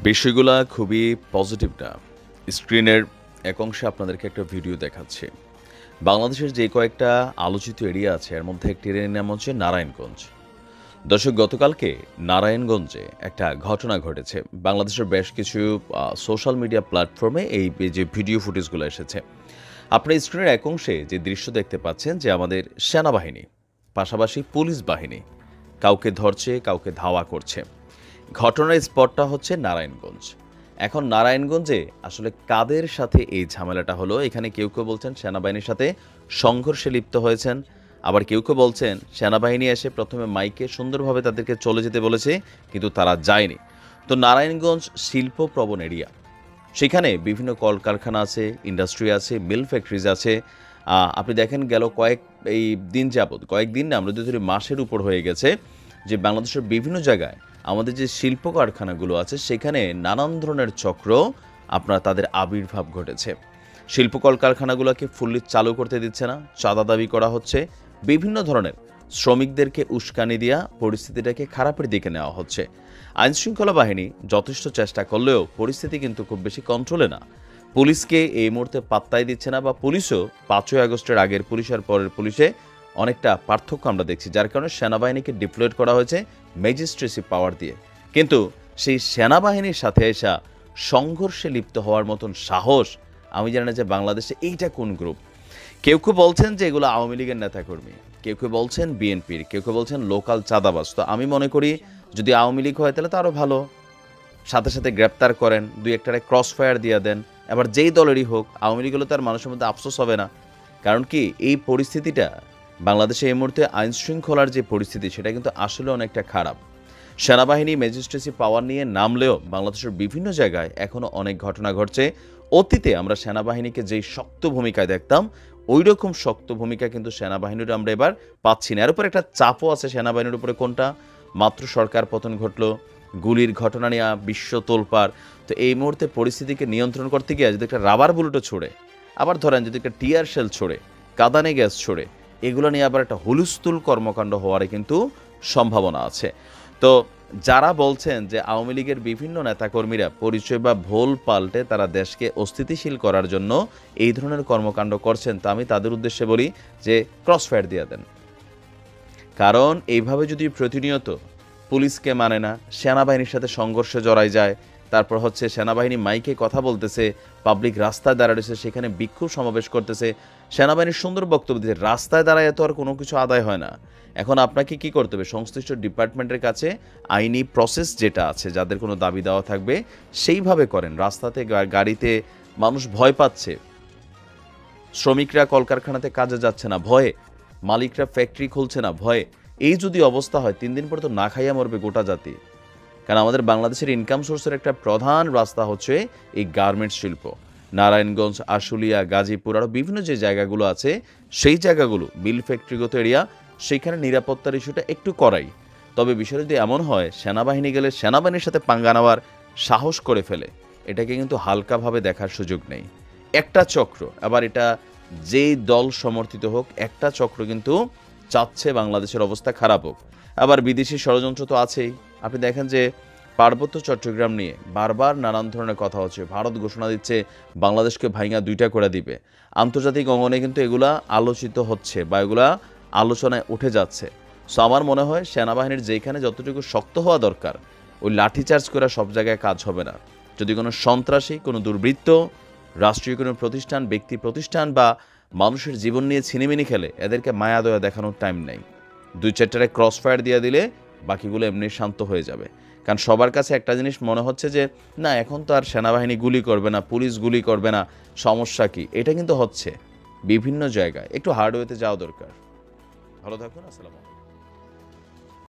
বিষয়গুলা খুবই পজিটিভ না। স্ক্রিনের এক অংশে আপনাদেরকে একটা ভিডিও দেখাচ্ছি। বাংলাদেশের যে কয়েকটা আলোচিত এরিয়া আছে এর মধ্যে একটি এরিয়ার নাম হচ্ছে নারায়ণগঞ্জ। দর্শক, গতকালকে নারায়ণগঞ্জে একটা ঘটনা ঘটেছে। বাংলাদেশের বেশ কিছু সোশ্যাল মিডিয়া প্ল্যাটফর্মে এই যে ভিডিও ফুটেজগুলো এসেছে। আপনার স্ক্রিনের এক অংশে যে দৃশ্য দেখতে পাচ্ছেন যে আমাদের সেনাবাহিনী, পাশাপাশি পুলিশ বাহিনী কাউকে ধরছে, কাউকে ধাওয়া করছে। ঘটনার স্পটটা হচ্ছে নারায়ণগঞ্জ। এখন নারায়ণগঞ্জে আসলে কাদের সাথে এই ঝামেলাটা হলো? এখানে কেউ বলছেন সেনাবাহিনীর সাথে সংঘর্ষে লিপ্ত হয়েছেন। আবার কেউ বলছেন সেনাবাহিনী এসে প্রথমে মাইকে সুন্দরভাবে তাদেরকে চলে যেতে বলেছে, কিন্তু তারা যায়নি। তো নারায়ণগঞ্জ শিল্পপ্রবণ এরিয়া। সেখানে বিভিন্ন কলকারখানা আছে, ইন্ডাস্ট্রি আছে, মিল ফ্যাক্টরিজ আছে। আপনি দেখেন গেল কয়েকদিন না, আমরা যদি মাসের উপর হয়ে গেছে যে বাংলাদেশের বিভিন্ন জায়গায় আমাদের যে শিল্প কারখানাগুলো আছে সেখানে নানান ধরনের চক্র আপনার তাদের আবির্ভাব ঘটেছে। শিল্প কলকারখানাগুলোকে ফুল্লি চালু করতে দিচ্ছে না, চাঁদা দাবি করা হচ্ছে, বিভিন্ন ধরনের শ্রমিকদেরকে উস্কানি দেওয়া পরিস্থিতিটাকে খারাপের দিকে নেওয়া হচ্ছে। আইনশৃঙ্খলা বাহিনী যথেষ্ট চেষ্টা করলেও পরিস্থিতি কিন্তু খুব বেশি কন্ট্রোলে না। পুলিশকে এই মুহূর্তে পাত্তাই দিচ্ছে না, বা পুলিশও 5ই আগস্টের আগের পুলিশ আর পরের পুলিশে অনেকটা পার্থক্য আমরা দেখছি, যার কারণে সেনাবাহিনীকে ডিপ্লয়েড করা হয়েছে ম্যাজিস্ট্রেসি পাওয়ার দিয়ে। কিন্তু সেই সেনাবাহিনীর সাথে এসা সংঘর্ষে লিপ্ত হওয়ার মতন সাহস আমি জানি না যে বাংলাদেশে এইটা কোন গ্রুপ। কেউ বলছেন যে এগুলো আওয়ামী লীগের নেতাকর্মী, কেউ বলছেন বিএনপির, কেউ বলছেন লোকাল চাঁদাবাজ। তো আমি মনে করি যদি আওয়ামী লীগ হয় তাহলে তো আরও ভালো, সাথে সাথে গ্রেপ্তার করেন, দুই একটারে ক্রস ফায়ার দিয়ে দেন। আবার যেই দলেরই হোক, আওয়ামী লীগ হলে তার মানুষের মধ্যে আফসোস হবে না। কারণ কি, এই পরিস্থিতিটা বাংলাদেশে এই মুহূর্তে আইন শৃঙ্খলার যে পরিস্থিতি সেটা কিন্তু আসলে অনেকটা খারাপ। সেনাবাহিনী ম্যাজিস্ট্রেসি পাওয়ার নিয়ে নামলেও বাংলাদেশের বিভিন্ন জায়গায় এখনও অনেক ঘটনা ঘটছে। অতীতে আমরা সেনাবাহিনীকে যেই শক্ত ভূমিকায় দেখতাম, ওই রকম শক্ত ভূমিকা কিন্তু সেনাবাহিনীর আমরা এবার পাচ্ছি না। এর উপর একটা চাপও আছে সেনাবাহিনীর উপরে। কোনটা? মাত্র সরকার পতন ঘটলো, গুলির ঘটনা নিয়ে বিশ্ব তোলপাড়। তো এই মুহূর্তে পরিস্থিতিকে নিয়ন্ত্রণ করতে গিয়ে যদি একটা রাবার বুলেটও ছোড়ে, আবার ধরেন যদি একটা টিয়ার শেল ছোড়ে, কাঁদানে গ্যাস ছোড়ে, এগুলো নিয়ে আবার একটা হুলস্থুল কর্মকাণ্ড হওয়ারই কিন্তু সম্ভাবনা আছে। তো যারা বলছেন যে আওয়ামী লীগের বিভিন্ন নেতাকর্মীরা পরিচয় বা ভোল পাল্টে তারা দেশকে অস্থিতিশীল করার জন্য এই ধরনের কর্মকাণ্ড করছেন, তা আমি তাদের উদ্দেশ্যে বলি যে ক্রসফায়ার দিয়ে দেন। কারণ এইভাবে যদি প্রতিনিয়ত পুলিশকে মানে না, সেনাবাহিনীর সাথে সংঘর্ষে জড়ায় যায়, তারপর হচ্ছে সেনাবাহিনী মাইকে কথা বলতেছে, পাবলিক রাস্তায় দাঁড়াচ্ছে, সেখানে বিক্ষোভ সমাবেশ করতেছে, সেনাবাহিনীর সুন্দর বক্তব্য দিচ্ছে, রাস্তায় দাঁড়ায় তো আর কোনো কিছু আদায় হয় না। এখন আপনাকে কি করতে হবে? সংশ্লিষ্ট ডিপার্টমেন্টের কাছে আইনি প্রসেস যেটা আছে, যাদের কোনো দাবি দেওয়া থাকবে সেইভাবে করেন। রাস্তাতে গাড়িতে মানুষ ভয় পাচ্ছে, শ্রমিকরা কলকারখানাতে কাজে যাচ্ছে না ভয়ে, মালিকরা ফ্যাক্টরি খুলছে না ভয়ে। এই যদি অবস্থা হয়, 3 দিন পরে তো না খাইয়া মরবে গোটা জাতি। কারণ আমাদের বাংলাদেশের ইনকাম সোর্সের একটা প্রধান রাস্তা হচ্ছে এই গার্মেন্টস শিল্প। নারায়ণগঞ্জ, আশুলিয়া, গাজীপুর আরও বিভিন্ন যে জায়গাগুলো আছে সেই জায়গাগুলো মিল ফ্যাক্টরিগত এরিয়া, সেইখানে নিরাপত্তার ইস্যুটা একটু করাই। তবে বিষয় যদি এমন হয় সেনাবাহিনী গেলে সেনাবাহিনীর সাথে পাঙ্গা নেওয়ার সাহস করে ফেলে, এটাকে কিন্তু হালকাভাবে দেখার সুযোগ নেই। একটা চক্র, আবার এটা যেই দল সমর্থিত হোক, একটা চক্র কিন্তু চাচ্ছে বাংলাদেশের অবস্থা খারাপ হোক। আবার বিদেশি ষড়যন্ত্র তো আছেই। আপনি দেখেন যে পার্বত্য চট্টগ্রাম নিয়ে বারবার নানান ধরনের কথা হচ্ছে, ভারত ঘোষণা দিচ্ছে বাংলাদেশকে ভাঙা 2টা করে দিবে। আন্তর্জাতিক অঙ্গনে কিন্তু এগুলা আলোচিত হচ্ছে বা এগুলা আলোচনায় উঠে যাচ্ছে। সো আমার মনে হয় সেনাবাহিনীর যেখানে যতটুকু শক্ত হওয়া দরকার, ওই লাঠিচার্জ করে সব জায়গায় কাজ হবে না। যদি কোনো সন্ত্রাসী, কোনো দুর্বৃত্ত, রাষ্ট্রীয় কোনো প্রতিষ্ঠান, ব্যক্তি প্রতিষ্ঠান বা মানুষের জীবন নিয়ে ছিনিমিনি খেলে, এদেরকে মায়া দয়া দেখানোর টাইম নেই। 2-4টারে ক্রস ফায়ার দিয়ে দিলে বাকিগুলো এমনি শান্ত হয়ে যাবে। কারণ সবার কাছে একটা জিনিস মনে হচ্ছে যে না, এখন তো আর সেনাবাহিনী গুলি করবে না, পুলিশ গুলি করবে না, সমস্যা কি? এটা কিন্তু হচ্ছে বিভিন্ন জায়গায়। একটু হার্ডওয়েতে যাওয়া দরকার। ভালো থাকুন। আসসালামু আলাইকুম।